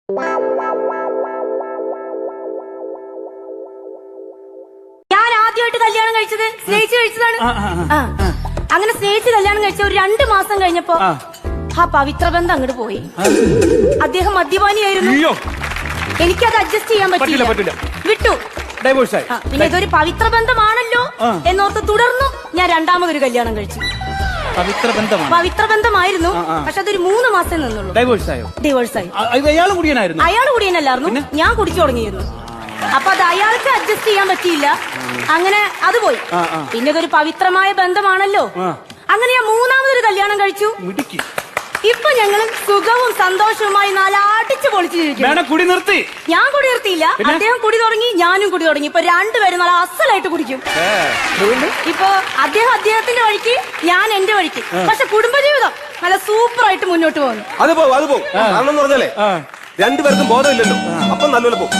ഞാൻ ആദ്യമായിട്ട് കല്യാണം കഴിച്ചത് സ്നേഹിച്ച് കഴിച്ചതാണ്. അങ്ങനെ സ്നേഹിച്ച് കല്യാണം കഴിച്ച ഒരു 2 മാസം കഴിഞ്ഞപ്പോ ആ പവിത്ര ബന്ധം അങ്ങോട്ട് പോയി. അദ്ദേഹം മദ്യപാനിയായിരുന്നു. എനിക്കത് അഡ്ജസ്റ്റ് ചെയ്യാൻ പറ്റില്ല. വിട്ടു. പിന്നെ ഇതൊരു പവിത്ര ബന്ധമാണല്ലോ എന്നോർത്ത് തുടർന്നു ഞാൻ 2ാമതൊരു കല്യാണം കഴിച്ചു. പവിത്ര ബന്ധമായിരുന്നു. പക്ഷെ അതൊരു 3 മാസം നിന്നുള്ളൂ. ഡിവോഴ്സായി. അയാൾ കുടിയനല്ലായിരുന്നു, ഞാൻ കുടിച്ചു തുടങ്ങിയിരുന്നു. അപ്പൊ അത് അയാൾക്ക് അഡ്ജസ്റ്റ് ചെയ്യാൻ പറ്റിയില്ല. അങ്ങനെ അത് പോയി. പിന്നെ ഇതൊരു പവിത്രമായ ബന്ധമാണല്ലോ. അങ്ങനെ ഞാൻ 3ാമതൊരു കല്യാണം കഴിച്ചു. ഇപ്പൊ ഞങ്ങൾ സുഖവും സന്തോഷവുമായി അടിച്ചു പൊളിച്ചു ജീവിക്കും. കുടി നിർത്തി? ഞാൻ കുടി നിർത്തിയില്ല. അദ്ദേഹം കുടി തുടങ്ങി, ഞാനും കുടി തുടങ്ങി. ഇപ്പൊ 2 പേരും നല്ല അസലായിട്ട് കുടിക്കും. ഇപ്പൊ അദ്ദേഹത്തിന്റെ വഴിക്ക്, ഞാൻ എന്റെ വഴിക്ക്. പക്ഷെ കുടുംബജീവിതം നല്ല സൂപ്പറായിട്ട് മുന്നോട്ട് പോകുന്നു. അത് പോകും. കാരണം പറഞ്ഞാലേ 2 പേർക്കും ബോധമില്ലല്ലോ. അപ്പം നല്ലപോലെ പോകും.